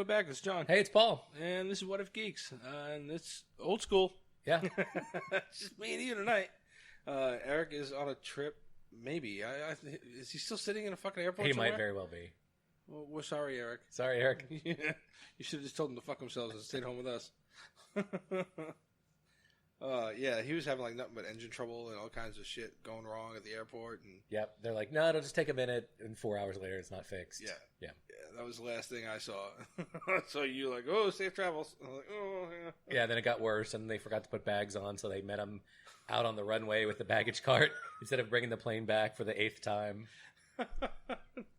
we're back. It's John. Hey, it's Paul. And this is What If Geeks. And it's old school. Yeah. It's just me and you tonight. Eric is on a trip. Maybe. Is he still sitting in a fucking airport He somewhere? might very well be. Well, we're sorry, Eric. Sorry, Eric. Yeah. You should have just told him to fuck themselves and stayed home with us. Yeah, he was having like nothing but engine trouble and all kinds of shit going wrong at the airport. And Yep. They're like, no, it'll just take a minute, and 4 hours later, it's not fixed. Yeah, that was the last thing I saw. So you like, oh, safe travels. I was like, oh, yeah. Yeah, then it got worse, and they forgot to put bags on, so they met him out on the runway with the baggage cart instead of bringing the plane back for the 8th time.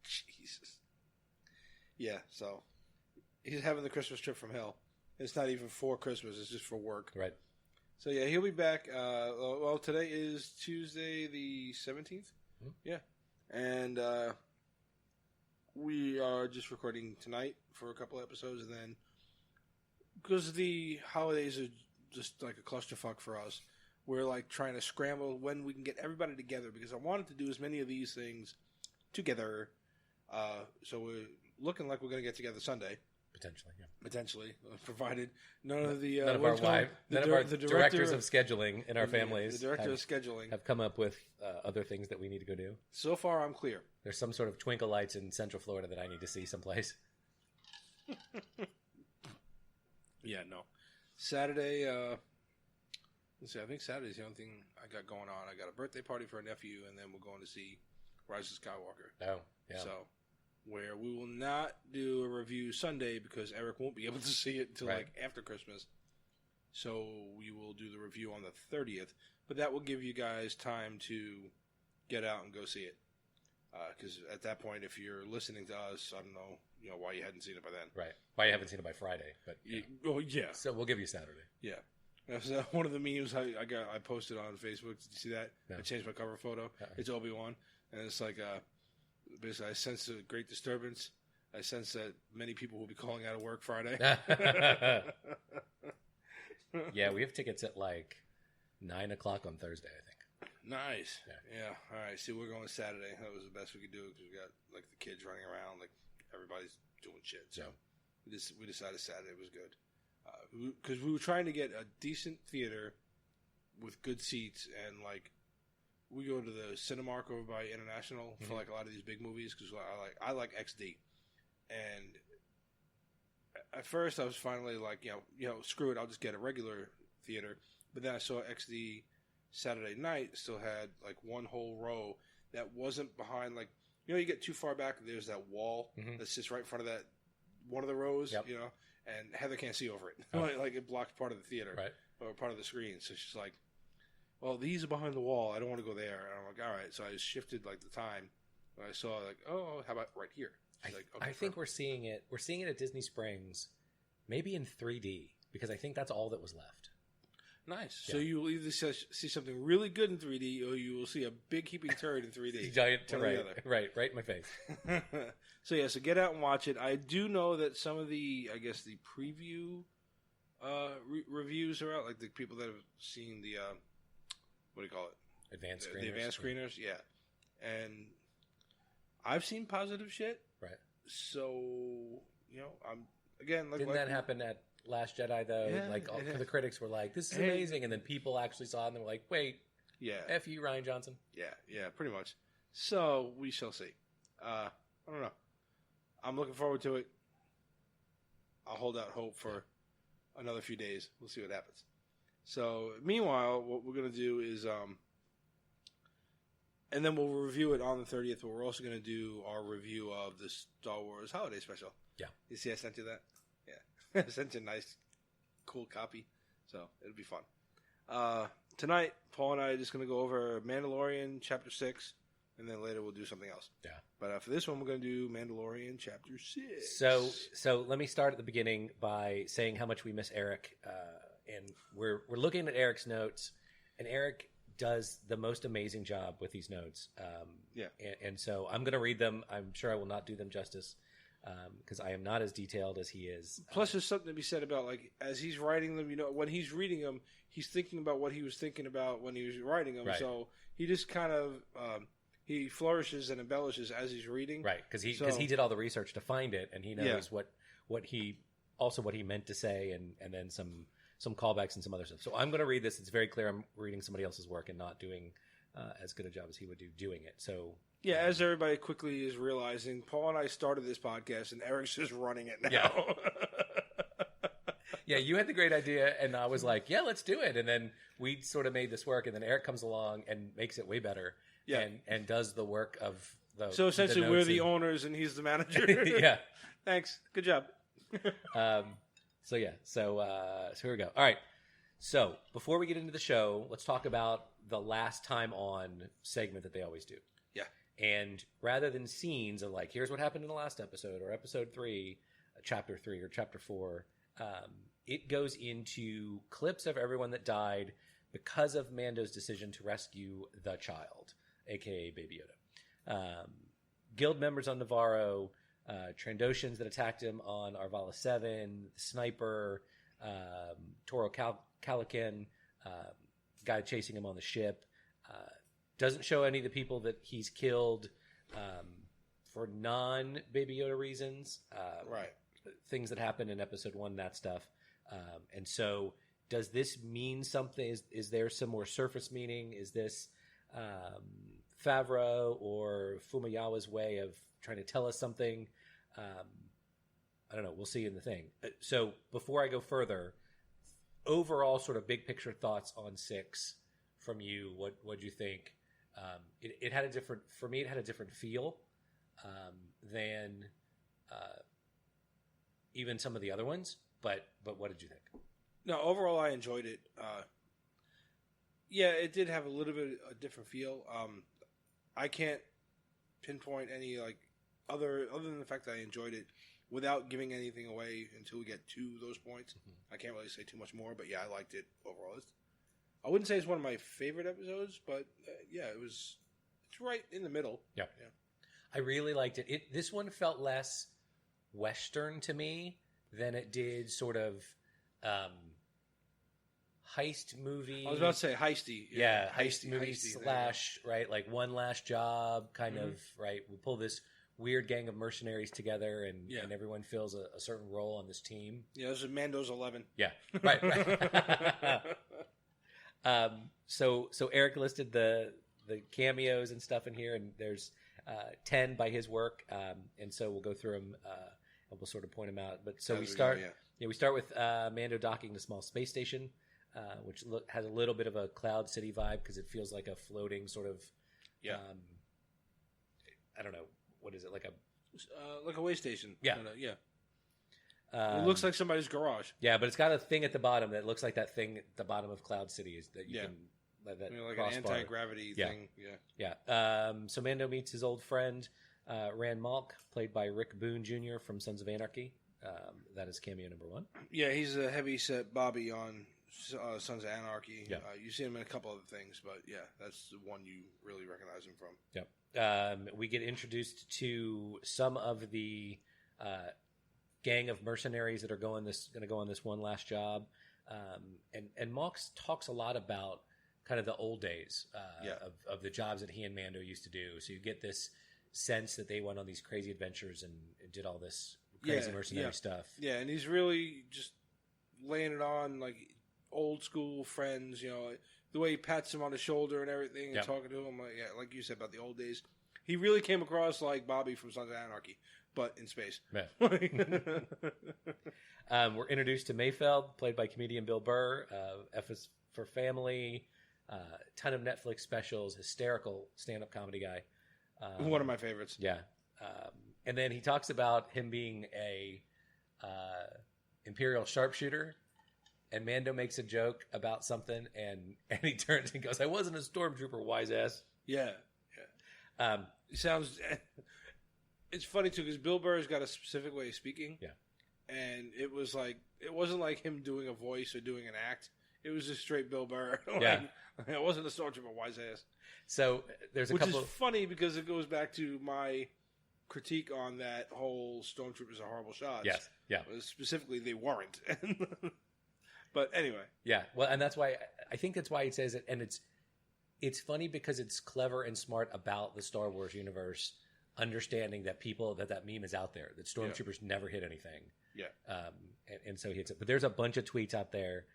Jesus. Yeah, so he's having the Christmas trip from hell. It's not even for Christmas; it's just for work. Right. So yeah, he'll be back. Well, today is Tuesday the 17th. Mm-hmm. Yeah, and we are just recording tonight for a couple episodes, and then because the holidays are just like a clusterfuck for us, we're like trying to scramble when we can get everybody together because I wanted to do as many of these things together. So we're looking like we're going to get together Sunday. Potentially, provided none of the none of our directors of scheduling in our families the director of scheduling have come up with other things that we need to go do. So far, I'm clear. There's some sort of twinkle lights in Central Florida that I need to see someplace. Yeah, no. Saturday, let's see, I think Saturday's the only thing I got going on. I got a birthday party for a nephew, and then we're going to see Rise of Skywalker. Oh, yeah. So, where we will not do a review Sunday because Eric won't be able to see it until like after Christmas. So we will do the review on the 30th, but that will give you guys time to get out and go see it. Because at that point, if you're listening to us, I don't know, why you hadn't seen it by then. Right. Why you haven't seen it by Friday, but yeah. Oh yeah. So we'll give you Saturday. Yeah. That's one of the memes I posted on Facebook. Did you see that? No. I changed my cover photo. It's Obi-Wan, and it's like basically, I sense a great disturbance. I sense that many people will be calling out of work Friday. Yeah, we have tickets at like 9 o'clock on Thursday, I think. Nice. Yeah. All right. See, we're going Saturday. That was the best we could do because we got like the kids running around, like everybody's doing shit. So we decided Saturday was good because we were trying to get a decent theater with good seats and like. We go to the Cinemark over by International for like a lot of these big movies because I like XD, and at first I was finally like screw it, I'll just get a regular theater. But then I saw XD Saturday night still had like one whole row that wasn't behind like you get too far back. There's that wall that sits right in front of that one of the rows, and Heather can't see over it. Like it blocks part of the theater or part of the screen. So she's like. Well, these are behind the wall. I don't want to go there. And I'm like, all right. So I shifted like the time. And I saw like, oh, how about right here? I think we're seeing it. We're seeing it at Disney Springs, maybe in 3D because I think that's all that was left. Nice. Yeah. So you will either see something really good in 3D, or you will see a big heaping turd in 3D. Giant right in my face. So get out and watch it. I do know that some of the preview reviews are out, like the people that have seen the. What do you call it? Advanced screeners. The advanced screeners, yeah. And I've seen positive shit. Right. So, I'm, again... Didn't that happen at Last Jedi, though? Yeah, like, all the critics were like, this is amazing. And then people actually saw it and they were like, wait. Yeah. F you, Rian Johnson. Yeah, pretty much. So, we shall see. I don't know. I'm looking forward to it. I'll hold out hope for another few days. We'll see what happens. So, meanwhile, what we're going to do is, and then we'll review it on the 30th, but we're also going to do our review of the Star Wars Holiday Special. Yeah. You see I sent you that? Yeah. I sent you a nice, cool copy, so it'll be fun. Tonight, Paul and I are just going to go over Madalorian Chapter 6, and then later we'll do something else. Yeah. But for this one, we're going to do Mandalorian Chapter 6. So let me start at the beginning by saying how much we miss Eric, and we're looking at Eric's notes, and Eric does the most amazing job with these notes. And so I'm going to read them. I'm sure I will not do them justice because I am not as detailed as he is. Plus, there's something to be said about like as he's writing them. When he's reading them, he's thinking about what he was thinking about when he was writing them. Right. So he just kind of he he flourishes and embellishes as he's reading. Right, because he did all the research to find it, and he knows what he meant to say, and then some callbacks and some other stuff. So I'm going to read this. It's very clear I'm reading somebody else's work and not doing as good a job as he would do doing it. So yeah, as everybody quickly is realizing, Paul and I started this podcast, and Eric's just running it now. Yeah. Yeah, you had the great idea, and I was like, yeah, let's do it. And then we sort of made this work, and then Eric comes along and makes it way better and does the work of the So essentially we're the owners, and he's the manager. Yeah. Thanks. Good job. So here we go. All right. So before we get into the show, let's talk about the last time on segment that they always do. Yeah. And rather than scenes of like, here's what happened in the last episode or episode 3, chapter 3 or chapter 4, it goes into clips of everyone that died because of Mando's decision to rescue the child, a.k.a. Baby Yoda. Guild members on Navarro, Trandoshans that attacked him on Arvala 7, the sniper, Toro Calican, guy chasing him on the ship. Doesn't show any of the people that he's killed for non-Baby Yoda reasons. Right. Things that happened in episode 1, that stuff. And so does this mean something? Is there some more surface meaning? Is this Favreau or Fumiyawa's way of trying to tell us something? I don't know. We'll see in the thing. So before I go further, overall sort of big picture thoughts on 6 from you. What'd you think? It had a different, for me, it had a different feel than even some of the other ones. But what did you think? No, overall I enjoyed it. Yeah, it did have a little bit a different feel. I can't pinpoint any like other than the fact that I enjoyed it without giving anything away until we get to those points. Mm-hmm. I can't really say too much more, but yeah, I liked it overall. I wouldn't say it's one of my favorite episodes, but yeah, it's right in the middle. Yeah. I really liked it. This one felt less Western to me than it did sort of heist movie. I was about to say heisty. Yeah, heist movie slash, right, like One Last Job kind of, right? We pull this weird gang of mercenaries together and everyone fills a certain role on this team. Yeah, this is Mando's 11. Yeah, right. So Eric listed the cameos and stuff in here, and there's 10 by his work, and so we'll go through them and we'll sort of point them out. But so we start with Mando docking the small space station, which has a little bit of a Cloud City vibe because it feels like a floating sort of, I don't know, what is it, like a way station? Yeah, it looks like somebody's garage. Yeah, but it's got a thing at the bottom that looks like that thing at the bottom of Cloud City is that you can. That like an anti-gravity thing. Yeah. So Mando meets his old friend, Rand Malk, played by Rick Boone Jr. from Sons of Anarchy. That is cameo number 1. Yeah, he's a heavy-set Bobby on Sons of Anarchy. Yeah. You see him in a couple other things, but yeah, that's the one you really recognize him from. Yep. We get introduced to some of the gang of mercenaries that are going to go on this one last job. And Malk talks a lot about kind of the old days of the jobs that he and Mando used to do. So you get this sense that they went on these crazy adventures and did all this crazy mercenary stuff. Yeah, and he's really just laying it on like old school friends, the way he pats him on the shoulder and everything and talking to him, like you said about the old days. He really came across like Bobby from Sons of Anarchy, but in space. Yeah. We're introduced to Mayfeld, played by comedian Bill Burr. F is for Family. Ton of Netflix specials, hysterical stand-up comedy guy. One of my favorites. Yeah. And then he talks about him being a Imperial sharpshooter, and Mando makes a joke about something, and he turns and goes, "I wasn't a stormtrooper, wise ass." Yeah. It sounds... It's funny, too, because Bill Burr's got a specific way of speaking. Yeah. And it wasn't like him doing a voice or doing an act. It was just straight Bill Burr. It wasn't a stormtrooper, wise ass. So there's Which is funny because it goes back to my critique on that whole stormtroopers are horrible shots. Yes, yeah. Specifically, they weren't. But anyway. Yeah, well, and that's why I think that's why he says it, and it's funny because it's clever and smart about the Star Wars universe, understanding that that meme is out there, that stormtroopers never hit anything. Yeah. And so he hits it. But there's a bunch of tweets out there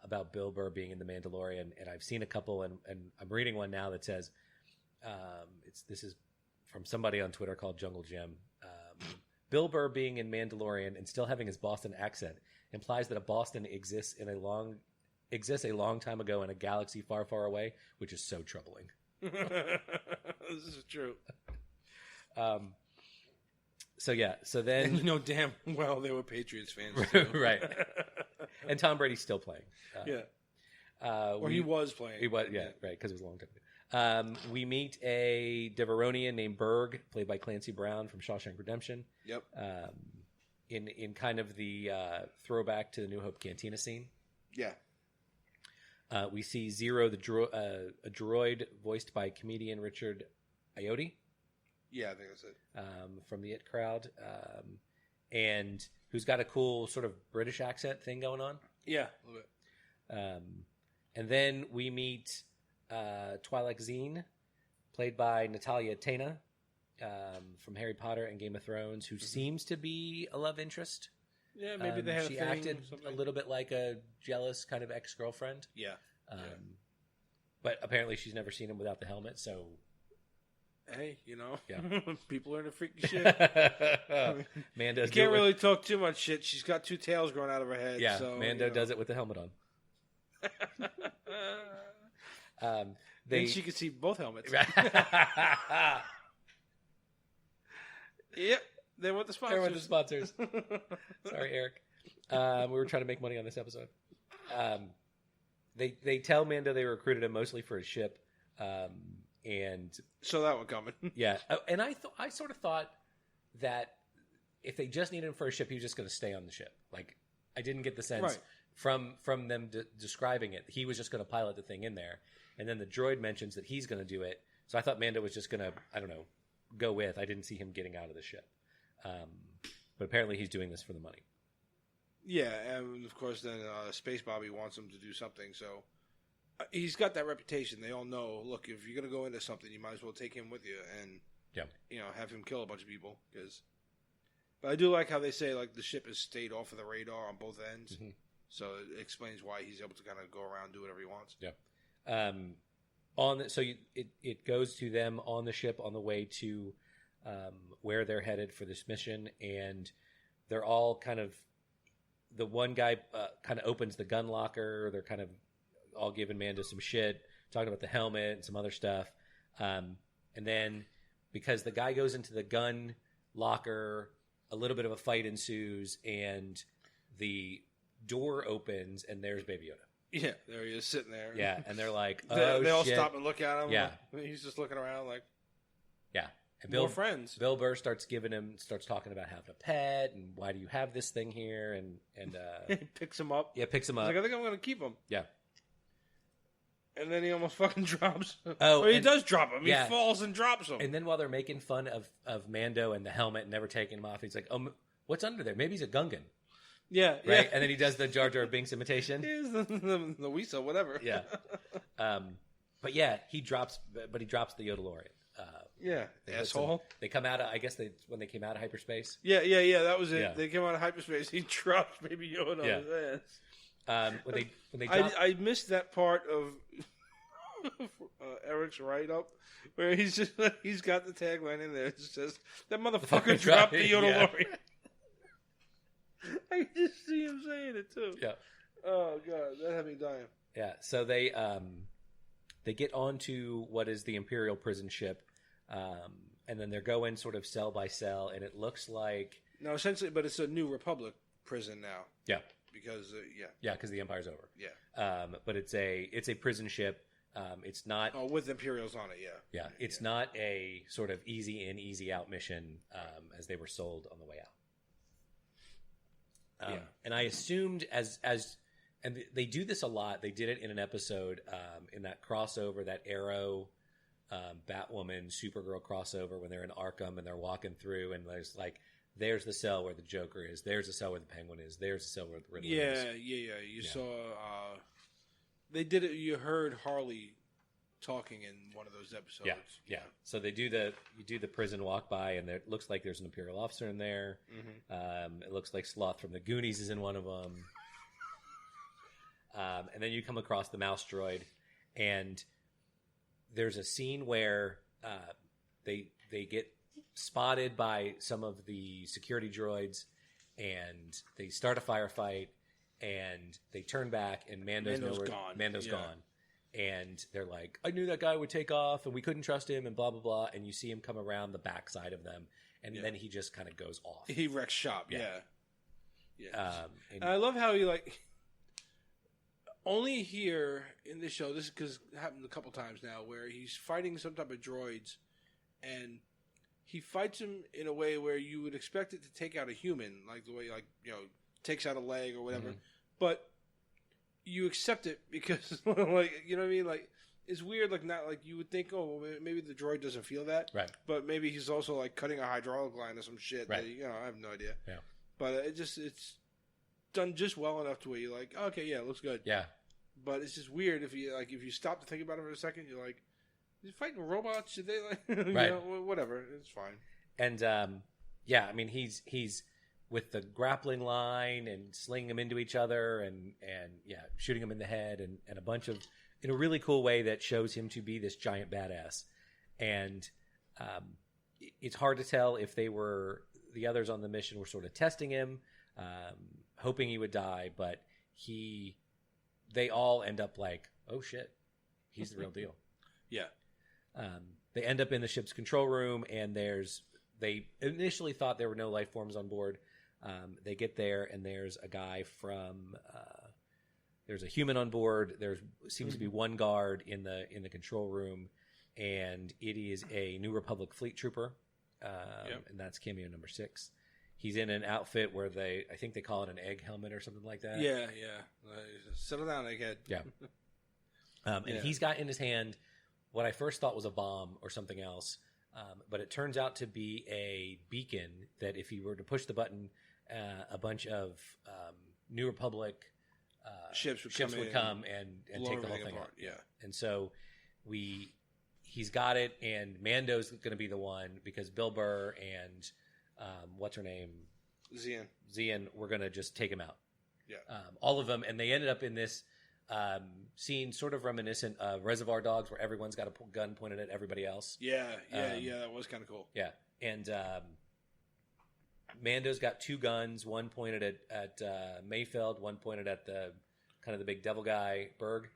about Bill Burr being in The Mandalorian, and I've seen a couple, and I'm reading one now that says, this is from somebody on Twitter called Jungle Jim. Bill Burr being in Mandalorian and still having his Boston accent implies that a Boston exists a long time ago in a galaxy far, far away, which is so troubling. This is true. So then and you know damn well they were Patriots fans too. Right. And Tom Brady's still playing. Or he was playing. He was, right, because it was a long time ago. We meet a Deveronian named Berg, played by Clancy Brown from Shawshank Redemption. Yep. In kind of the throwback to the New Hope Cantina scene. Yeah. We see Zero, a droid voiced by comedian Richard Ayoade. Yeah, I think that's it. From the It crowd. And who's got a cool sort of British accent thing going on. Yeah, a little bit. And then we meet Twi'lek Zine, played by Natalia Tena from Harry Potter and Game of Thrones, who seems to be a love interest. Yeah, maybe they had she a thing, acted something. a little bit like a jealous kind of ex-girlfriend. Yeah. But apparently she's never seen him without the helmet, so... Hey, Yeah. People are into freaky shit. Mando's can't really talk too much shit. She's got two tails growing out of her head. Yeah, so, Mando does it with the helmet on. Then she could see both helmets. Yep, they want the sponsors. They want the sponsors. Sorry, Eric. We were trying to make money on this episode. They tell Mando they recruited him mostly for his ship, and so that one coming. Yeah, and I sort of thought that if they just needed him for a ship, he was just going to stay on the ship. Like, I didn't get the sense from them describing it. He was just going to pilot the thing in there. And then the droid mentions that he's going to do it. So I thought Mando was just going to, I don't know, go with. I didn't see him getting out of the ship. But apparently he's doing this for the money. Yeah, and of course then Space Bobby wants him to do something. So he's got that reputation. They all know, look, if you're going to go into something, you might as well take him with you and have him kill a bunch of people. But I do like how they say like the ship has stayed off of the radar on both ends. Mm-hmm. So it explains why he's able to kind of go around and do whatever he wants. Yeah. It goes to them on the ship on the way to where they're headed for this mission, and they're all kind of, the one guy kind of opens the gun locker. They're kind of all giving Mando some shit, talking about the helmet and some other stuff. And then because the guy goes into the gun locker, a little bit of a fight ensues, and the door opens, and there's Baby Yoda. Yeah, there he is sitting there. Yeah, and they're like, they all shit. stop and look at him. Yeah. He's just looking around like, yeah. And more friends. Bill Burr starts talking about having a pet, and why do you have this thing here? And he picks him up. Yeah, picks him up. He's like, I think I'm going to keep him. Yeah. And then he almost fucking drops him. Oh, or he does drop him. Yeah. He falls and drops him. And then while they're making fun of Mando and the helmet and never taking him off, he's like, oh, what's under there? Maybe he's a Gungan. Yeah, right. Yeah. And then he does the Jar Jar Binks imitation. He's the Weasel, whatever. Yeah. But yeah, he drops the Yodalorian. Yeah, asshole. They come out of, I guess when they came out of hyperspace. Yeah. That was it. Yeah. They came out of hyperspace. He drops Baby Yoda on his ass. When they drop... I missed that part of Eric's write-up where he's got the tagline in there. It says, that motherfucker dropped the Yodalorian. Yeah. I just see him saying it too. Yeah. Oh god, that had me dying. Yeah. So they get onto what is the Imperial prison ship, and then they're going sort of cell by cell, and it looks like essentially, but it's a New Republic prison now. Yeah. Because because the Empire's over. Yeah. But it's a prison ship. It's not with Imperials on it. Yeah. Yeah. It's not a sort of easy in, easy out mission as they were sold on the way out. And I assumed and they do this a lot. They did it in an episode in that crossover, that Arrow, Batwoman, Supergirl crossover when they're in Arkham and they're walking through, and there's the cell where the Joker is, there's the cell where the Penguin is, there's the cell where the Riddler is. Yeah. You saw they did it. You heard Harley talking in one of those episodes. Yeah. So you do the prison walk by, and it looks like there's an Imperial officer in there. Mm-hmm. It looks like Sloth from the Goonies is in one of them. And then you come across the mouse droid, and there's a scene where they get spotted by some of the security droids, and they start a firefight, and they turn back, and Mando's gone. Mando's gone. And they're like, I knew that guy would take off, and we couldn't trust him, and blah, blah, blah. And you see him come around the backside of them, and then he just kind of goes off. He wrecks shop, yeah. And I love how he, like, only here in this show, this is because it happened a couple times now, where he's fighting some type of droids, and he fights him in a way where you would expect it to take out a human, like the way, like, takes out a leg or whatever. Mm-hmm. But you accept it because, like, you know what I mean? Like, it's weird, like, not like you would think, oh, well, maybe the droid doesn't feel that. Right. But maybe he's also, like, cutting a hydraulic line or some shit. Right. That, I have no idea. Yeah. But it's done just well enough to where you're like, okay, yeah, it looks good. Yeah. But it's just weird if you stop to think about it for a second, you're like, he's fighting robots? Should they, like, right. Whatever. It's fine. And, I mean, he's with the grappling line and slinging them into each other and shooting them in the head and a bunch of, in a really cool way that shows him to be this giant badass. And it's hard to tell if the others on the mission were sort of testing him, hoping he would die, but they all end up like, oh shit, he's the real deal. Yeah. They end up in the ship's control room, and they initially thought there were no life forms on board. They get there, and there's a guy there's a human on board. There seems to be one guard in the control room, and it is a New Republic fleet trooper, and that's cameo number 6. He's in an outfit where I think they call it an egg helmet or something like that. Yeah. Settle down, egghead. Yeah. And he's got in his hand what I first thought was a bomb or something else, but it turns out to be a beacon that if you were to push the button, a bunch of New Republic ships would come and take the whole thing apart. Yeah. And so he's got it, and Mando's going to be the one because Bill Burr and what's her name? Zian, we're going to just take him out. Yeah. All of them, and they ended up in this scene sort of reminiscent of Reservoir Dogs, where everyone's got a gun pointed at everybody else. Yeah, that was kind of cool. Yeah, and Mando's got 2 guns, one pointed at Mayfeld, one pointed at the kind of the big devil guy, Berg.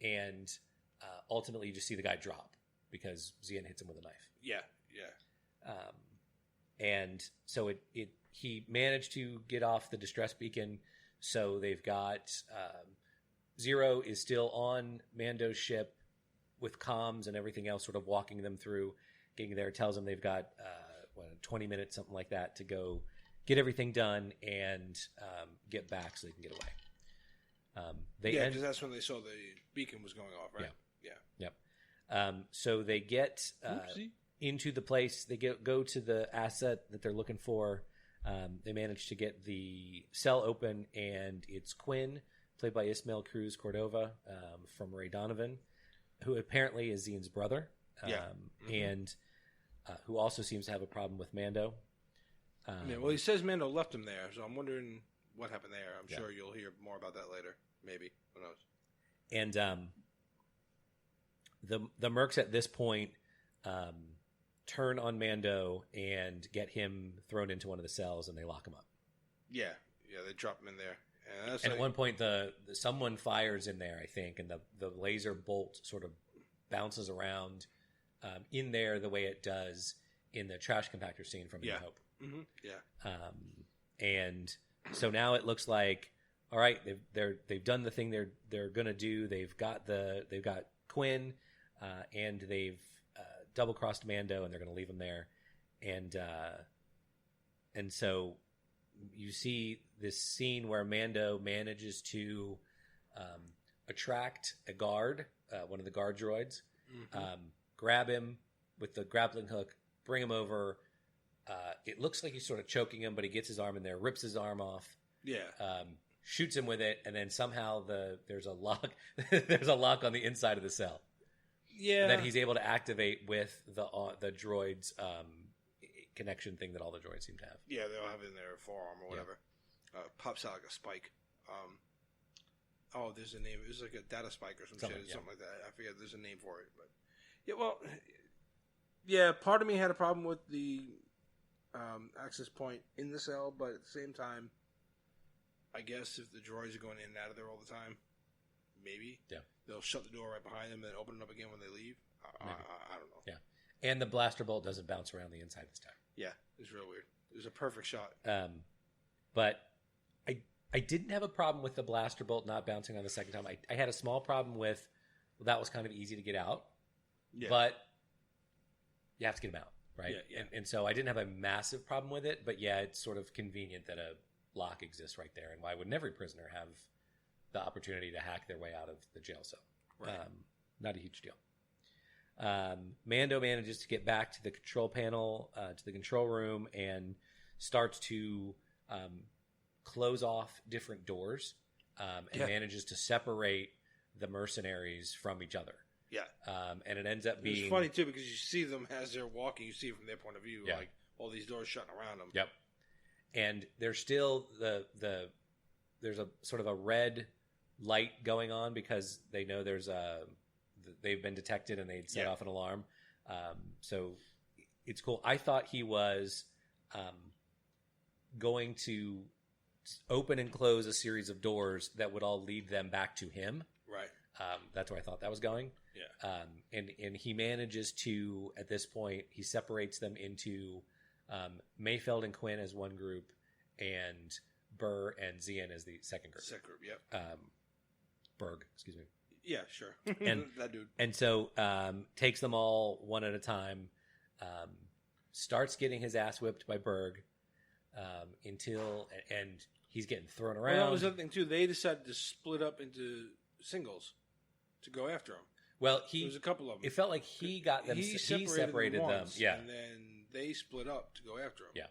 And ultimately you just see the guy drop because Zian hits him with a knife. Yeah. And so he managed to get off the distress beacon, so they've got Zero is still on Mando's ship with comms and everything else, sort of walking them through getting there. Tells them they've got 20 minutes, something like that, to go get everything done and get back so they can get away. Because that's when they saw the beacon was going off, right? Yeah. Yep. So they get into the place. They go to the asset that they're looking for. They manage to get the cell open, and it's Quinn, played by Ismael Cruz Cordova, from Ray Donovan, who apparently is Zian's brother, and who also seems to have a problem with Mando. Well, he says Mando left him there, so I'm wondering what happened there. I'm sure you'll hear more about that later. Maybe. Who knows? And the Mercs at this point turn on Mando and get him thrown into one of the cells, and they lock him up. Yeah, they drop him in there. And at one point, someone fires in there, I think, and the laser bolt sort of bounces around in there the way it does in the trash compactor scene from New Hope. Mm-hmm. Yeah. And so now it looks like, all right, they've done the thing they're gonna do. They've got Quinn, and they've double crossed Mando, and they're gonna leave him there. And so you see this scene where Mando manages to attract a guard, one of the guard droids, grab him with the grappling hook, bring him over. It looks like he's sort of choking him, but he gets his arm in there, rips his arm off. Yeah. Shoots him with it, and then somehow there's a lock. There's a lock on the inside of the cell. that he's able to activate with the droid's connection thing that all the droids seem to have. Yeah, they all have it in their forearm or whatever. Pops out like a spike. There's a name. It was like a data spike or something like that. I forget. There's a name for it, but part of me had a problem with the access point in the cell, but at the same time, I guess if the droids are going in and out of there all the time, maybe they'll shut the door right behind them and then open it up again when they leave. I don't know. Yeah, and the blaster bolt doesn't bounce around the inside this time. Yeah, it's real weird. It was a perfect shot. But I didn't have a problem with the blaster bolt not bouncing on the second time. I had a small problem with that was kind of easy to get out, but you have to get them out, right? Yeah. And so I didn't have a massive problem with it, but it's sort of convenient that a lock exists right there. And why wouldn't every prisoner have the opportunity to hack their way out of the jail cell? Right. Not a huge deal. Mando manages to get back to the control panel, to the control room, and starts to close off different doors and manages to separate the mercenaries from each other. Yeah. And it ends up being... It's funny, too, because you see them as they're walking. You see it from their point of view, like all these doors shutting around them. Yep. And there's still there's a sort of a red light going on because they know they've been detected and they'd set off an alarm. So it's cool. I thought he was going to open and close a series of doors that would all lead them back to him. Right. That's where I thought that was going. Yeah. And he manages to, at this point, he separates them into Mayfeld and Quinn as one group and Burr and Zian as the second group. Second group, yep. Berg, excuse me. Yeah, sure. And that dude. And so takes them all one at a time, starts getting his ass whipped by Berg until he's getting thrown around. Well, that was the other thing, too. They decided to split up into singles to go after him. Well, there was a couple of them. It felt like he got them. He separated them. Once, yeah, and then they split up to go after him. Yeah,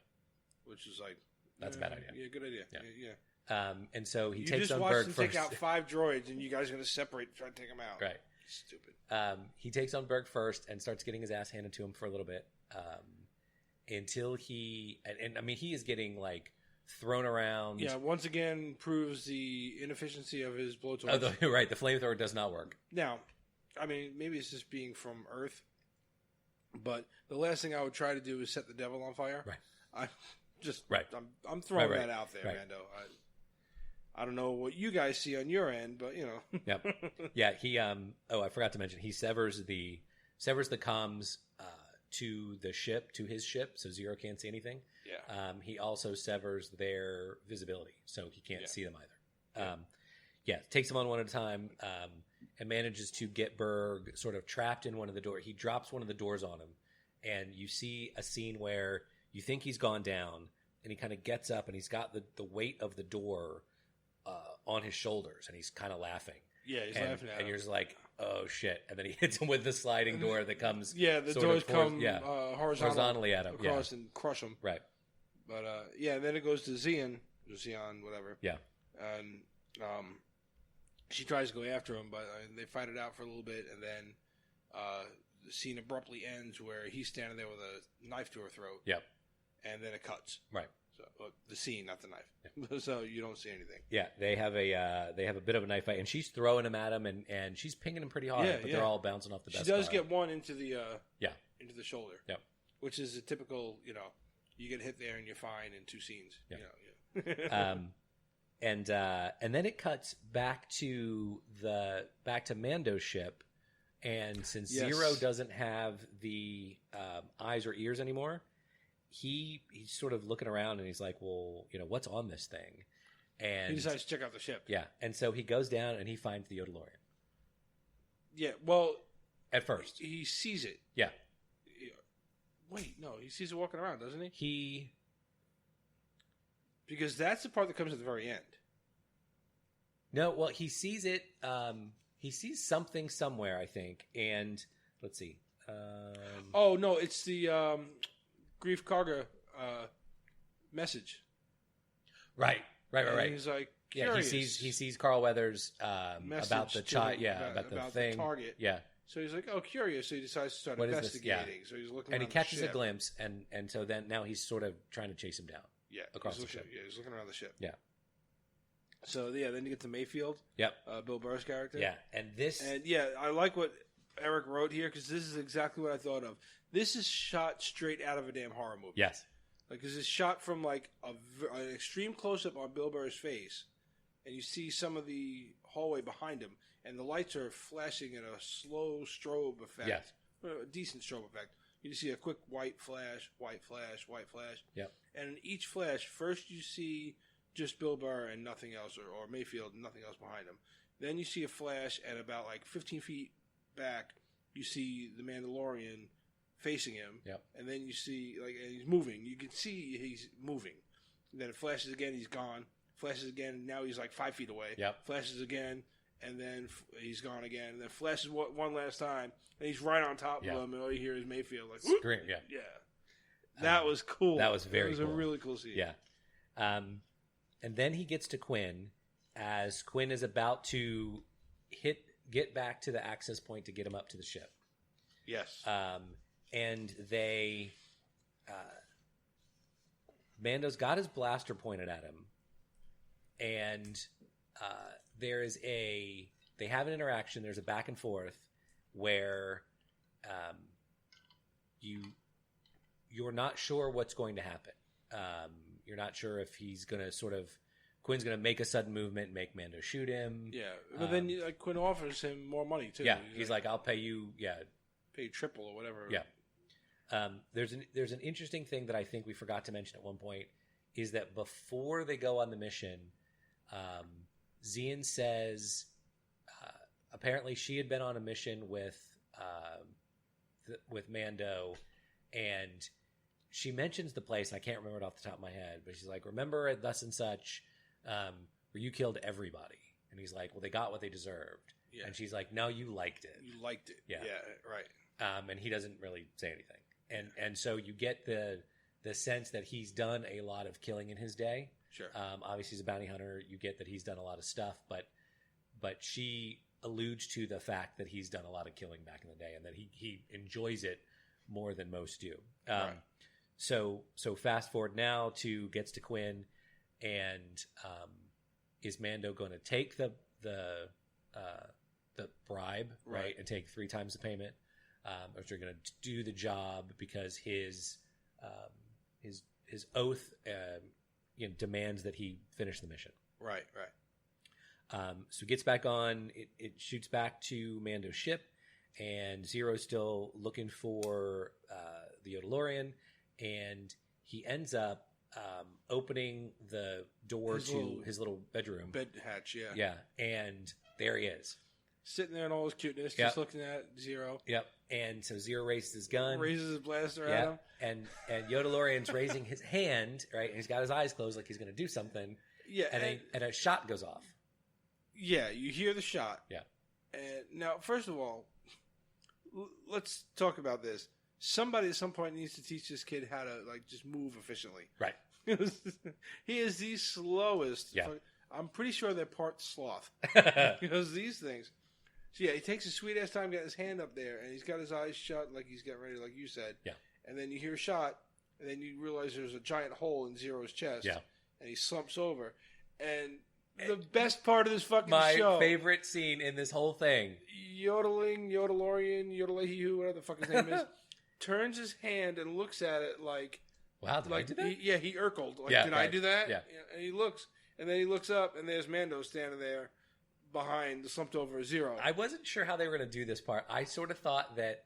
which is like that's a bad idea. Yeah, good idea. Yeah. And so he takes on Berg first. first. Take out 5 droids, and you guys are going to separate, try to take them out. Right. Stupid. He takes on Berg first and starts getting his ass handed to him for a little bit, until he I mean he is getting like thrown around. Yeah. Once again, proves the inefficiency of his blowtorch. Oh, right. The flamethrower does not work. Now, I mean, maybe it's just being from Earth, but the last thing I would try to do is set the devil on fire. Right. I'm throwing that out there, right. Mando. I don't know what you guys see on your end, but you know. Yep. Yeah. He. I forgot to mention he severs the comms to his ship, so Zero can't see anything. Yeah. He also severs their visibility, so he can't see them either. Takes them on one at a time, and manages to get Berg sort of trapped in one of the doors. He drops one of the doors on him, and you see a scene where you think he's gone down, and he kind of gets up, and he's got the weight of the door on his shoulders, and he's kind of laughing. Yeah, he's laughing at him. And you're just like, oh, shit. And then he hits him with the sliding door that comes... Yeah, the doors come horizontally at him. Across and crush him. Right. But, then it goes to Zian, whatever. Yeah. And she tries to go after him, but they fight it out for a little bit, and then the scene abruptly ends where he's standing there with a knife to her throat. Yep. And then it cuts. Right. So the scene, not the knife. Yeah. So you don't see anything. Yeah, they have a bit of a knife fight, and she's throwing him at him, and she's pinging him pretty hard, but they're all bouncing off the best. She does get one into the into the shoulder. Yep. Which is a typical, you get hit there and you're fine in 2 scenes. Yep. And then it cuts back to Mando's ship, and since Zero doesn't have the eyes or ears anymore, he's sort of looking around and he's like, well, what's on this thing? And he decides to check out the ship. Yeah, and so he goes down and he finds the Madalorian. Yeah, well, at first he sees it. Yeah. Wait, no, he sees it walking around, doesn't he? Because that's the part that comes at the very end. No, well, he sees it. He sees something somewhere, I think. And let's see. Oh no, it's the Grief Karga message. Right. And he's like, curious. Yeah, he sees Carl Weathers about the thing. target. Yeah. So he's like, oh, curious. So he decides to start What is this? investigating. So he's looking and he around catches the a ship. glimpse, and so then now he's sort of trying to chase him down. Yeah, across the ship. Yeah, he's looking around the ship. Yeah. So then you get to Mayfield. Yep. Bill Burr's character. Yeah, and I like what Eric wrote here because this is exactly what I thought of. This is shot straight out of a damn horror movie. Yes. Like this is shot from like an extreme close up on Bill Burr's face, and you see some of the hallway behind him, and the lights are flashing in a slow strobe effect. Yes. A decent strobe effect. You see a quick white flash, white flash, white flash. Yep. And in each flash, first you see just Bill Burr and nothing else, or Mayfield and nothing else behind him. Then you see a flash, and about like 15 feet back, you see the Mandalorian facing him. Yep. And then you see, and he's moving. You can see he's moving. And then it flashes again, he's gone. Flashes again, and now he's like 5 feet away. Yep. Flashes again, and then he's gone again. And then flashes one last time, and he's right on top of him, and all you hear is Mayfield like, whoop! Scream, yeah. Yeah. That was cool. That was very cool. It was a really cool scene. Yeah. And then he gets to Quinn as Quinn is about to get back to the access point to get him up to the ship. Yes. And they, Mando's got his blaster pointed at him, and they have an interaction. There's a back and forth where you're not sure what's going to happen. You're not sure if he's going to Quinn's going to make a sudden movement and make Mando shoot him. Yeah, but then Quinn offers him more money too. Yeah, he's like, I'll pay you. Yeah, pay you triple or whatever. Yeah. There's an interesting thing that I think we forgot to mention at one point is that before they go on the mission, Zian says apparently she had been on a mission with Mando, and she mentions the place. I can't remember it off the top of my head, but she's like, remember at thus and such where you killed everybody? And he's like, well, they got what they deserved. Yeah. And she's like, no, you liked it. You liked it. Yeah, right. And he doesn't really say anything. And so you get the sense that he's done a lot of killing in his day. Sure. Obviously, he's a bounty hunter. You get that he's done a lot of stuff, but she alludes to the fact that he's done a lot of killing back in the day and that he enjoys it more than most do. Right. So fast forward now gets to Quinn, and is Mando going to take the bribe, right, and take 3 times the payment, or is he going to do the job because his oath demands that he finish the mission? Right. So he gets back on. It shoots back to Mando's ship, and Zero's still looking for the Madalorian, and he ends up opening the door his little bedroom. Bed hatch, yeah. Yeah, and there he is. Sitting there in all his cuteness, just looking at Zero. Yep. And so Zero raises his gun. Raises his blaster at him. And Yodalorian's raising his hand, right? And he's got his eyes closed like he's going to do something. Yeah. And a shot goes off. Yeah, you hear the shot. Yeah. And now, first of all, let's talk about this. Somebody at some point needs to teach this kid how to just move efficiently. Right. He is the slowest. Yeah. I'm pretty sure they're part sloth. Because these things. So yeah, he takes a sweet ass time getting his hand up there, and he's got his eyes shut like he's getting ready, like you said. Yeah. And then you hear a shot, and then you realize there's a giant hole in Zero's chest. Yeah. And he slumps over. And the best part of this fucking my show. My favorite scene in this whole thing. Yodalorian, Yodalehihu, whatever the fuck his name is, turns his hand and looks at it like... Wow, did I do that? He urkled. Like, yeah, did right. I do that? Yeah. And he looks, and then he looks up, and there's Mando standing there behind the slumped over Zero. I wasn't sure how they were going to do this part. I sort of thought that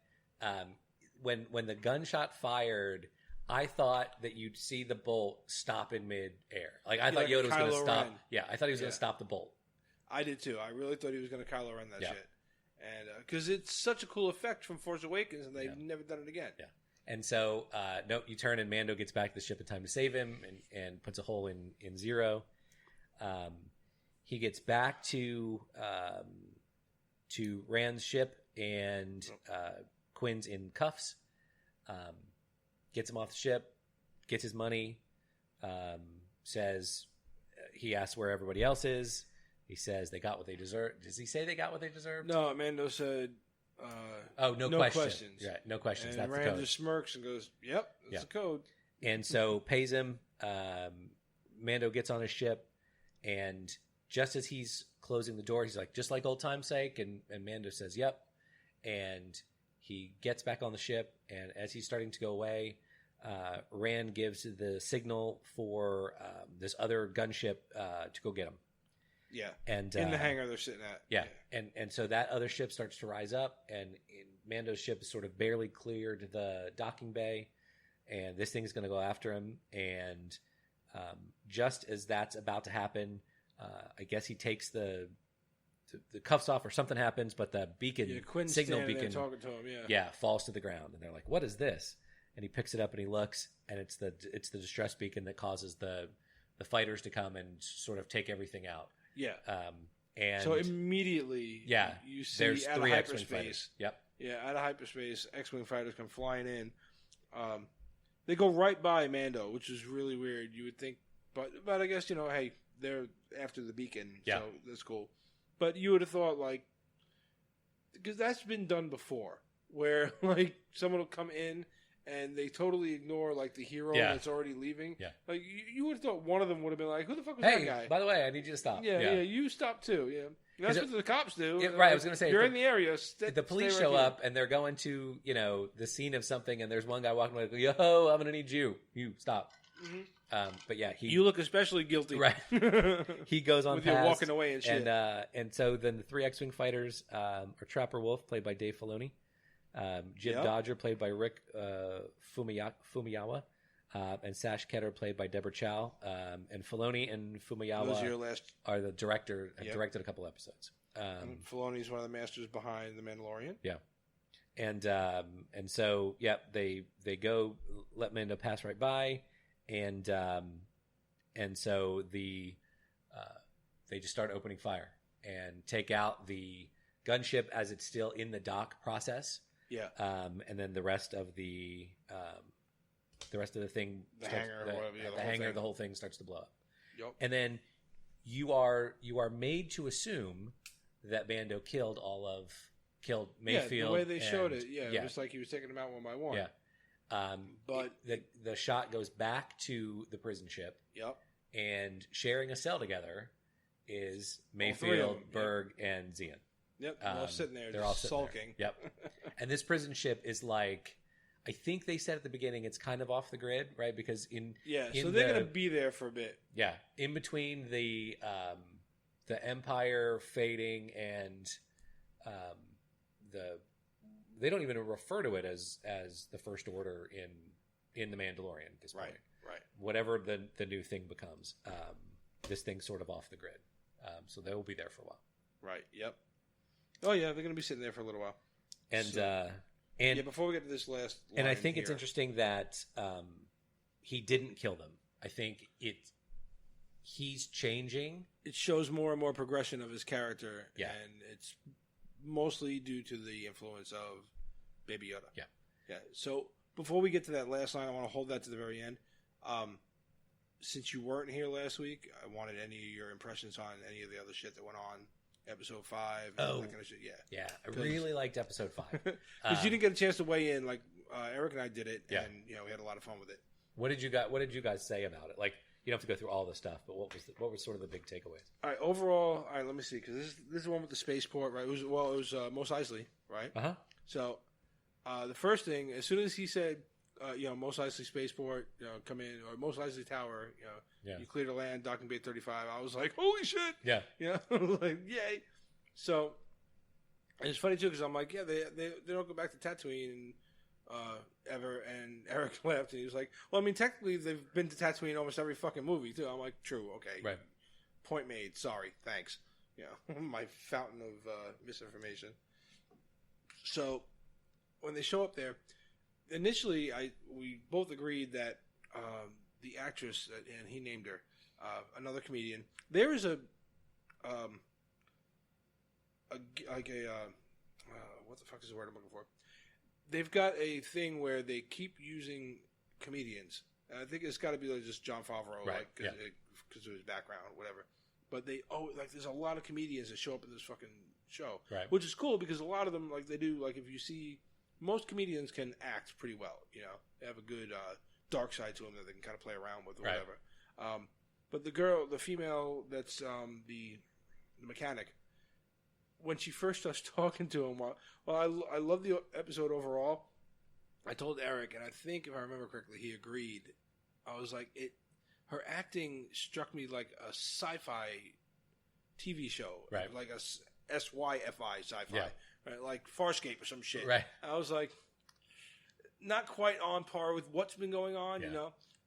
when the gunshot fired, I thought that you'd see the bolt stop in mid-air. Like I thought Yoda was going to stop. Yeah, I thought he was going to stop the bolt. I did too. I really thought he was going to Kylo Ren that shit. And because it's such a cool effect from Force Awakens, and they've never done it again. Yeah. And so, you turn, and Mando gets back to the ship in time to save him, and puts a hole in Zero. He gets back to Rand's ship, and Quinn's in cuffs. Gets him off the ship, gets his money. Says he asks where everybody else is. He says they got what they deserve. Does he say they got what they deserved? No, Mando said No questions. Yeah, no questions. And That's Rand the code. just smirks and goes, "Yep, that's the code." And so pays him. Mando gets on his ship, and just as he's closing the door, he's like, "Just like old time's sake," and Mando says, "Yep." And he gets back on the ship, and as he's starting to go away, Rand gives the signal for this other gunship to go get him. Yeah, and in the hangar they're sitting at. Yeah, and so that other ship starts to rise up, and Mando's ship is sort of barely cleared the docking bay, and this thing's going to go after him. And just as that's about to happen, I guess he takes the cuffs off, or something happens, but the beacon, signal beacon, talking to him, falls to the ground, and they're like, "What is this?" And he picks it up and he looks, and it's the distress beacon that causes the fighters to come and sort of take everything out. Yeah. And so immediately, you see there's out 3 of X-Wing hyperspace. fighters. Yep. Yeah, out of hyperspace, X-Wing fighters come flying in. They go right by Mando, which is really weird. You would think, but I guess, hey, they're after the beacon, so that's cool. But you would have thought, like, because that's been done before, where like someone will come in and they totally ignore like the hero that's already leaving. Yeah. Like you would have thought one of them would have been like, "Who the fuck was that guy?" By the way, I need you to stop. Yeah, you stop too. Yeah, that's what the cops do. Right, I was going to say, you're in the area. The police show up and they're going to the scene of something, and there's one guy walking away, "Yo, I'm going to need you. You stop." Mm-hmm. But yeah, you look especially guilty. Right. He goes on with past, you walking away and shit. And so then the 3 X-Wing fighters are Trapper Wolf, played by Dave Filoni. Jim Dodger, played by Rick Fumiyawa, and Sash Ketter, played by Deborah Chow. And Filoni and Fumiyawa are the director. Have directed a couple episodes. Filoni's one of the masters behind The Mandalorian. Yeah, and so they go let Mando pass right by, and so they just start opening fire and take out the gunship as it's still in the dock process. Yeah. And then the rest of the thing, the whole thing starts to blow up. Yep. And then you are made to assume that Mando killed Mayfield. Yeah, the way they showed it. Yeah, it was like he was taking them out one by one. Yeah. But the shot goes back to the prison ship. Yep. And sharing a cell together is Mayfield, Berg, and Zian. Yep, they're all sitting there. They're all sulking. Yep. And this prison ship is like, I think they said at the beginning it's kind of off the grid, right? Because so they're going to be there for a bit. Yeah, in between the Empire fading and they don't even refer to it as the First Order in the Mandalorian at this point. Right. Whatever the new thing becomes, this thing's sort of off the grid, so they will be there for a while. Right. Yep. Oh yeah, they're going to be sitting there for a little while. And before we get to this last line and I think it's interesting that he didn't kill them. I think he's changing. It shows more and more progression of his character, and it's mostly due to the influence of Baby Yoda. Yeah. So before we get to that last line, I want to hold that to the very end. Since you weren't here last week, I wanted any of your impressions on any of the other shit that went on. Episode 5, that kind of shit. Yeah. I really liked episode 5 because you didn't get a chance to weigh in. Like Eric and I did it, and we had a lot of fun with it. What did you guys say about it? Like, you don't have to go through all the stuff, but what was sort of the big takeaways? All right, overall, let me see, because this is the one with the spaceport, right? It was Mos Eisley, right? So the first thing, as soon as he said, Mos Eisley spaceport, come in, or Mos Eisley Tower, you clear the land, docking bay 35. I was like, holy shit! Yeah, like yay! So and it's funny too because I'm like, they don't go back to Tatooine ever. And Eric laughed and he was like, well, I mean, technically they've been to Tatooine in almost every fucking movie too. I'm like, true, okay, right. Point made. Sorry, thanks. My fountain of misinformation. So when they show up there. Initially, we both agreed that the actress, and he named her, another comedian. There is what the fuck is the word I'm looking for? They've got a thing where they keep using comedians. And I think it's got to be like just Jon Favreau, right? Because of his background or whatever. but there's a lot of comedians that show up in this fucking show, right? Which is cool because a lot of them like they do like if you see most comedians can act pretty well, they have a good dark side to them that they can kind of play around with or whatever. But the female that's the mechanic, when she first starts talking to him, I love the episode overall. I told Eric, and I think if I remember correctly, he agreed. I was like, her acting struck me like a sci-fi TV show, right? Like a SYFI sci-fi, yeah. Right? Like Farscape or some shit. Right. I was like, not quite on par with what's been going on,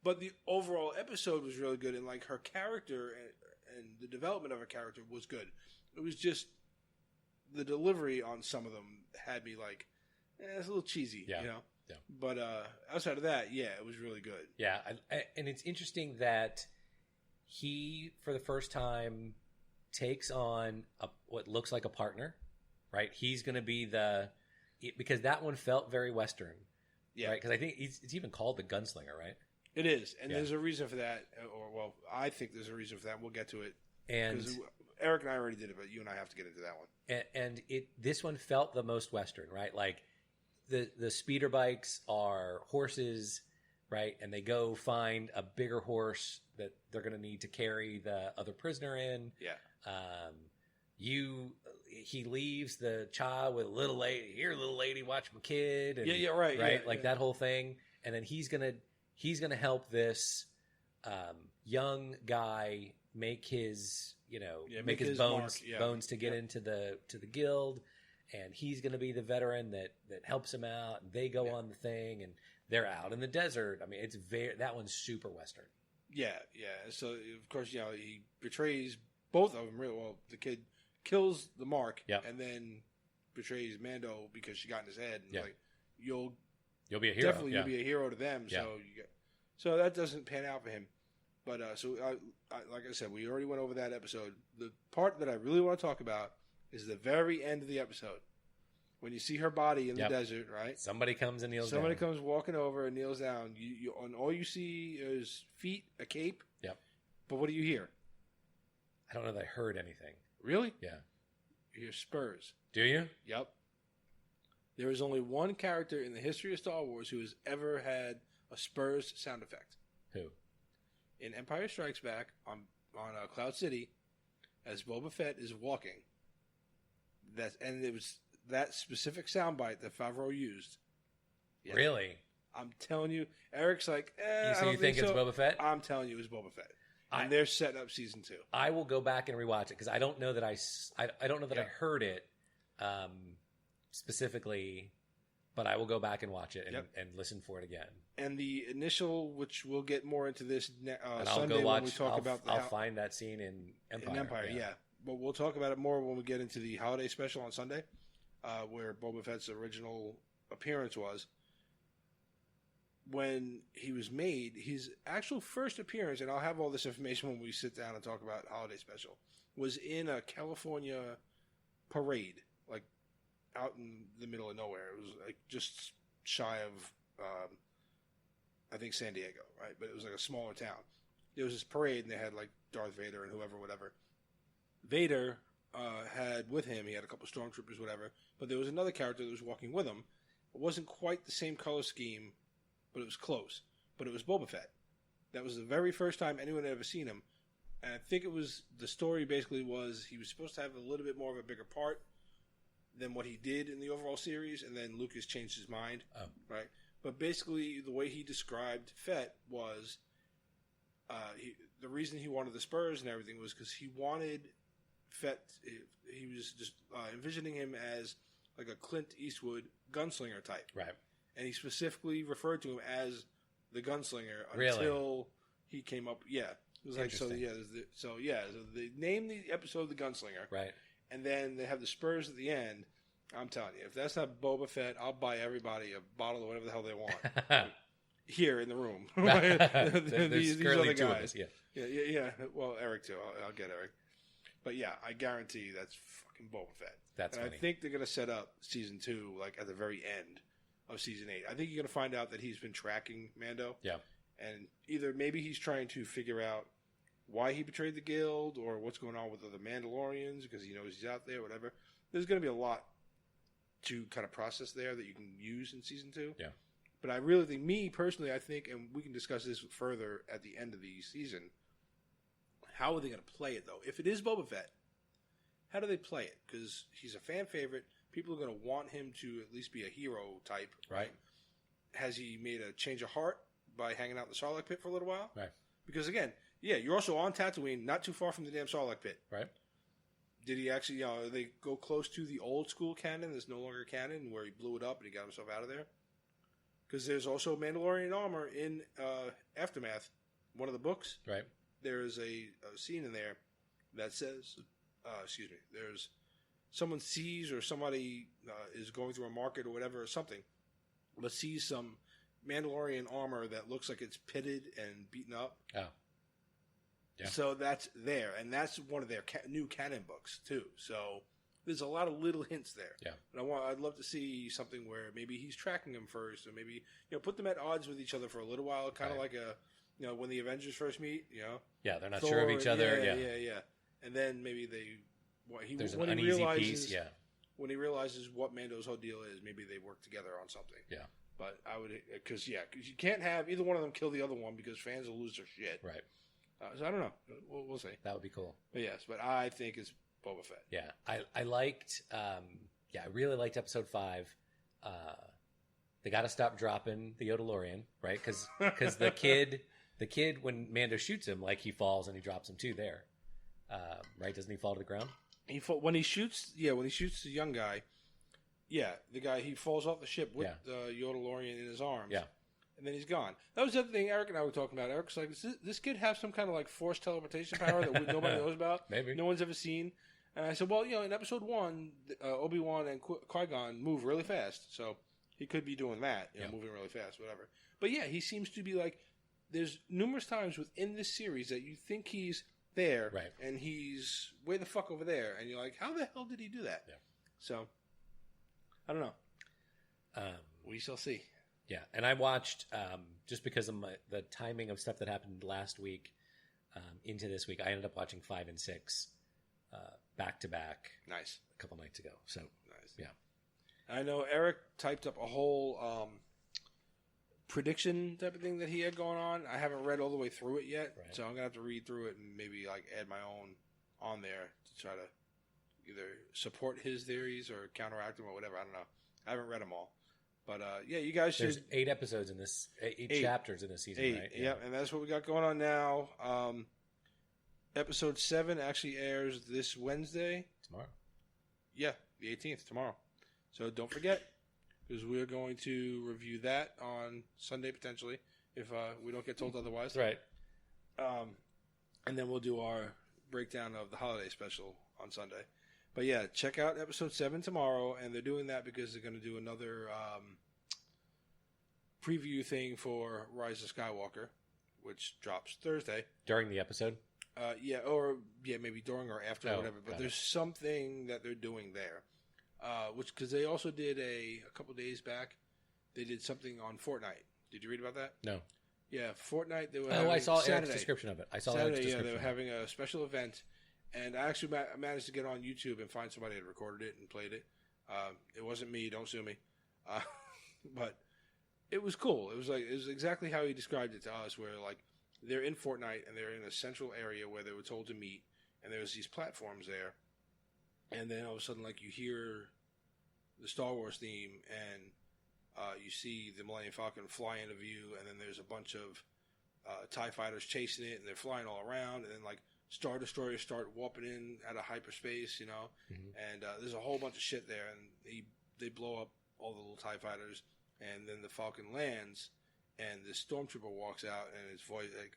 But the overall episode was really good, and like her character and the development of her character was good. It was just the delivery on some of them had me like, it's a little cheesy, Yeah. But outside of that, it was really good. Yeah, and it's interesting that he, for the first time, takes on what looks like a partner, right? He's going to be because that one felt very Western, right? Because I think it's even called the Gunslinger, right? It is, and there's a reason for that, I think there's a reason for that. We'll get to it. And Eric and I already did it, but you and I have to get into that one. And this one felt the most Western, right? Like the speeder bikes are horses, right? And they go find a bigger horse that they're going to need to carry the other prisoner in. Yeah. He leaves the child with a little lady. Here, little lady, watch my kid. And, right. Right, that whole thing. And then he's gonna help this young guy make his make his bones to get into the guild. And he's going to be the veteran that helps him out. And they go on the thing, and they're out in the desert. I mean, that one's super Western. Yeah. So of course, he betrays both of them. Really well, the kid kills the Mark, and then betrays Mando because she got in his head. And like, you'll be a hero. Definitely, you'll be a hero to them. Yeah. So that doesn't pan out for him. But like I said, we already went over that episode. The part that I really want to talk about is the very end of the episode. When you see her body in the desert, right? Somebody comes and kneels down. Somebody comes walking over and kneels down. And all you see is feet, a cape. Yep. But what do you hear? I don't know that I heard anything. Really? Yeah. You hear spurs. Do you? Yep. There is only one character in the history of Star Wars who has ever had a spurs sound effect. Who? In Empire Strikes Back, on Cloud City, as Boba Fett is walking. And it was that specific soundbite that Favreau used. Yeah. Really? I'm telling you. Eric's like, so you think it's Boba Fett? I'm telling you it's Boba Fett. And they're setting up season 2. I will go back and rewatch it because I don't know that I don't know that I heard it specifically, but I will go back and watch it and listen for it again. And the initial, which we'll get more into this and Sunday when we talk about I'll find that scene in Empire. In Empire, yeah. But we'll talk about it more when we get into the holiday special on Sunday, where Boba Fett's original appearance was. When he was made, his actual first appearance, and I'll have all this information when we sit down and talk about holiday special, was in a California parade, like out in the middle of nowhere. It was like just shy of, I think San Diego, right? But it was like a smaller town. There was this parade, and they had like Darth Vader and whatever. Vader had with him, he had a couple stormtroopers, whatever, but there was another character that was walking with him. It wasn't quite the same color scheme, but it was close. But it was Boba Fett. That was the very first time anyone had ever seen him. And I think the story basically was he was supposed to have a little bit more of a bigger part than what he did in the overall series, and then Lucas changed his mind, right? But basically, the way he described Fett was the reason he wanted the spurs and everything was because he wanted Fett. He was just envisioning him as like a Clint Eastwood gunslinger type, right? And he specifically referred to him as the gunslinger really? Until he came up. Yeah, it was like so. They named the episode the gunslinger, right? And then they have the spurs at the end. I'm telling you, if that's not Boba Fett, I'll buy everybody a bottle of whatever the hell they want here in the room. These other guys, yeah. Well, Eric too. I'll get Eric. But yeah, I guarantee that's fucking Boba Fett. That's funny. I think they're gonna set up season 2 like at the very end of season 8. I think you're gonna find out that he's been tracking Mando. Yeah. And either maybe he's trying to figure out why he betrayed the guild or what's going on with other Mandalorians because he knows he's out there, whatever. There's going to be a lot to kind of process there that you can use in season 2. Yeah. But I really think, me personally, I think, and we can discuss this further at the end of the season, how are they going to play it, though? If it is Boba Fett, how do they play it? Because he's a fan favorite. People are going to want him to at least be a hero type. Right. Has he made a change of heart by hanging out in the Sarlacc pit for a little while? Right. Because, again, yeah, you're also on Tatooine, not too far from the damn Sarlacc pit. Right. Did he actually, they go close to the old school canon that's no longer canon, where he blew it up and he got himself out of there? Because there's also Mandalorian armor in Aftermath, one of the books. Right. There's a scene in there that says, there's someone sees or somebody is going through a market or whatever or something, but sees some Mandalorian armor that looks like it's pitted and beaten up. Oh. Yeah. So that's there, and that's one of their new canon books too. So there's a lot of little hints there. Yeah. But I'd love to see something where maybe he's tracking them first, or maybe put them at odds with each other for a little while, kind of like when the Avengers first meet. Yeah, they're not Thor, sure of each other. Yeah. And then maybe there's an uneasy piece. Yeah. When he realizes what Mando's whole deal is, maybe they work together on something. Yeah. But I would, because you can't have either one of them kill the other one because fans will lose their shit. Right. So I don't know. We'll see. That would be cool. But yes, but I think it's Boba Fett. Yeah, I liked. I really liked episode 5. They got to stop dropping the Yodalorian, right? Because the kid when Mando shoots him, like he falls and he drops him too. There, right? Doesn't he fall to the ground? When he shoots the young guy. Yeah, the guy, he falls off the ship with the Yodalorian in his arms. Yeah. And then he's gone. That was the other thing Eric and I were talking about. Eric's like, does this kid have some kind of like force teleportation power that nobody knows about? Maybe. No one's ever seen. And I said, well, in episode 1, Obi-Wan and Qui-Gon move really fast. So he could be doing that, moving really fast, whatever. But yeah, he seems to be like, there's numerous times within this series that you think he's there. Right. And he's way the fuck over there. And you're like, how the hell did he do that? Yeah. So, I don't know. We shall see. Yeah, and I watched, just because of the timing of stuff that happened last week into this week, I ended up watching 5 and 6 back to back. Nice. A couple nights ago. So, nice. Yeah. I know Eric typed up a whole prediction type of thing that he had going on. I haven't read all the way through it yet, right. So I'm going to have to read through it and maybe like add my own on there to try to either support his theories or counteract them or whatever. I don't know. I haven't read them all. But, you guys should... There's 8 episodes in this... 8 chapters in this season, 8, right? Yeah, and that's what we got going on now. Episode 7 actually airs this Wednesday. Tomorrow. Yeah, the 18th, tomorrow. So don't forget, because we're going to review that on Sunday, potentially, if we don't get told otherwise. That's right. And then we'll do our breakdown of the holiday special on Sunday. But yeah, check out episode 7 tomorrow, and they're doing that because they're going to do another preview thing for Rise of Skywalker, which drops Thursday. During the episode? Maybe during or after or whatever. But there's something that they're doing there, because they also did a couple days back, they did something on Fortnite. Did you read about that? No. Yeah, Fortnite. They were I saw Saturday. Eric's description of it. Saturday, they were having a special event. And I actually managed to get on YouTube and find somebody that recorded it and played it. It wasn't me. Don't sue me. But it was cool. It was exactly how he described it to us, where like they're in Fortnite and they're in a central area where they were told to meet, and there was these platforms there, and then all of a sudden, like you hear the Star Wars theme, and you see the Millennium Falcon fly into view, and then there's a bunch of TIE fighters chasing it, and they're flying all around, and then like Star Destroyers start warping in out of hyperspace, and there's a whole bunch of shit there, and they blow up all the little TIE fighters, and then the Falcon lands, and the Stormtrooper walks out, and it's voiced, like,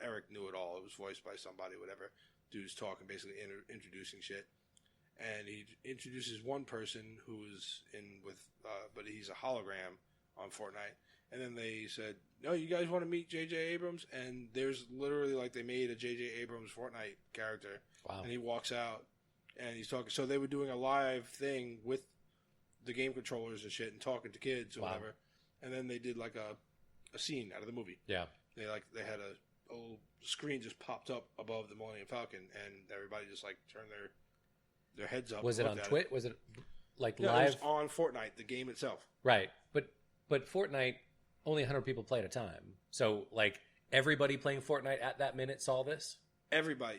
Eric knew it all, it was voiced by somebody, whatever, dude's talking, basically introducing shit, and he introduces one person who's but he's a hologram on Fortnite. And then they said, no, you guys want to meet J.J. Abrams? And there's literally like they made a J.J. Abrams Fortnite character. Wow. And he walks out and he's talking. So they were doing a live thing with the game controllers and shit and talking to kids or whatever. And then they did like a scene out of the movie. Yeah. They had screen just popped up above the Millennium Falcon, and everybody just like turned their heads up. Was it on Twitch? Was it like live? It was on Fortnite, the game itself. Right, but Fortnite, only 100 people play at a time. So like everybody playing Fortnite at that minute saw this. Everybody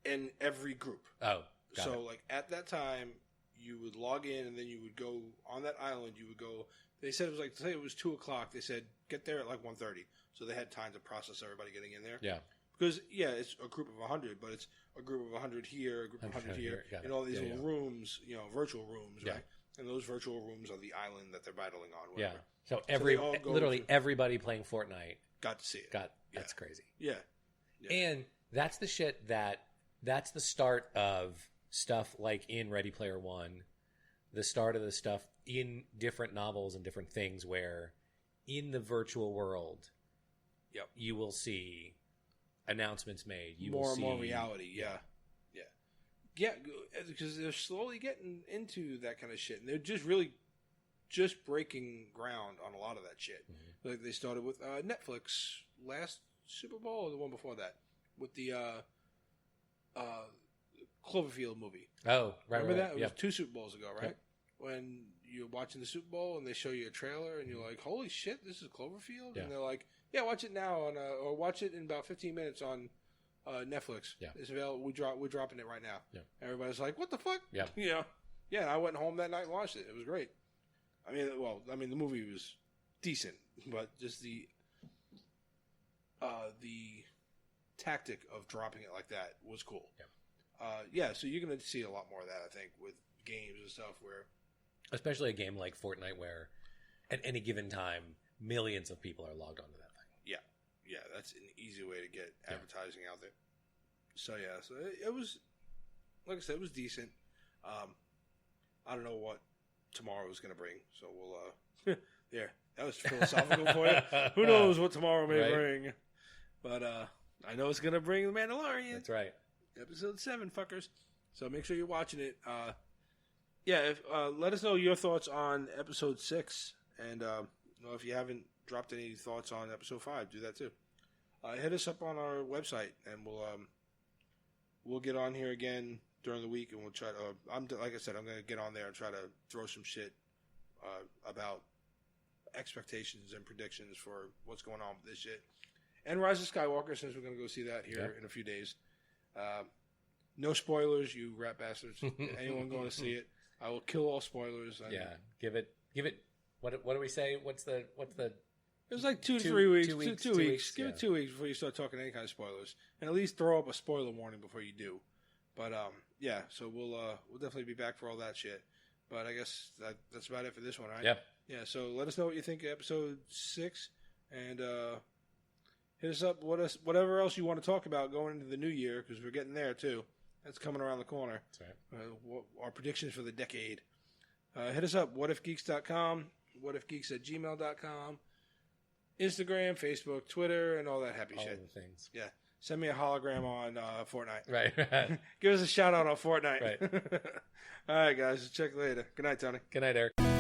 in every group. Oh, got it. Like at that time, you would log in, and then you would go on that island. You would go. They said it was like, say it was 2:00. They said get there at like 1:30, so they had time to process everybody getting in there. Yeah. Because it's a group of 100, but it's a group of 100 here, a group of 100 here, in all these little rooms, virtual rooms, right? And those virtual rooms are the island that they're battling on. Whatever. Yeah. So literally everybody playing Fortnite got to see it. That's crazy. Yeah. And that's the shit that's the start of stuff like in Ready Player One, the start of the stuff in different novels and different things where in the virtual world, you will see announcements made. You will see more reality. Yeah, because they're slowly getting into that kind of shit, and they're just breaking ground on a lot of that shit. Mm-hmm. Like they started with Netflix last Super Bowl or the one before that with the Cloverfield movie. Oh, right. Remember that? It was 2 Super Bowls ago, right? Yep. When you're watching the Super Bowl and they show you a trailer and you're like, "Holy shit, this is Cloverfield!" And they're like, "Yeah, watch it now or watch it in about 15 minutes on Netflix. Yeah, it's available. We're dropping it right now." Yeah. Everybody's like, "What the fuck?" Yeah, yeah. And I went home that night and watched it. It was great. I mean, the movie was decent, but just the tactic of dropping it like that was cool. Yeah. So you're going to see a lot more of that, I think, with games and stuff where... Especially a game like Fortnite where at any given time, millions of people are logged onto that thing. Yeah, that's an easy way to get advertising out there. So, so it was, like I said, it was decent. I don't know what tomorrow is going to bring, so we'll... that was philosophical for you. Who knows what tomorrow may bring. But I know it's going to bring The Mandalorian. That's right. Episode 7, fuckers. So make sure you're watching it. Let us know your thoughts on episode 6. And if you haven't dropped any thoughts on episode 5, do that too. Hit us up on our website, and we'll get on here again during the week, and we'll try to... like I said, I'm going to get on there and try to throw some shit about expectations and predictions for what's going on with this shit. And Rise of Skywalker, since we're going to go see that here in a few days. No spoilers, you rat bastards. Anyone going to see it, I will kill all spoilers. Give it. What do we say? What's the? It was like 2 to 3 weeks. 2 weeks. 2 weeks. Give it 2 weeks before you start talking any kind of spoilers, and at least throw up a spoiler warning before you do. But so we'll definitely be back for all that shit. But I guess that's about it for this one, right? Yeah. So let us know what you think of episode 6, and hit us up. Whatever else you want to talk about going into the new year, because we're getting there too. That's coming around the corner. That's right. Our predictions for the decade. Hit us up, whatifgeeks.com, whatifgeeks@gmail.com, Instagram, Facebook, Twitter, and all that happy shit. All the things. Yeah. Send me a hologram on Fortnite. Right. Give us a shout out on Fortnite. Right. All right, guys. Check you later. Good night, Tony. Good night, Eric.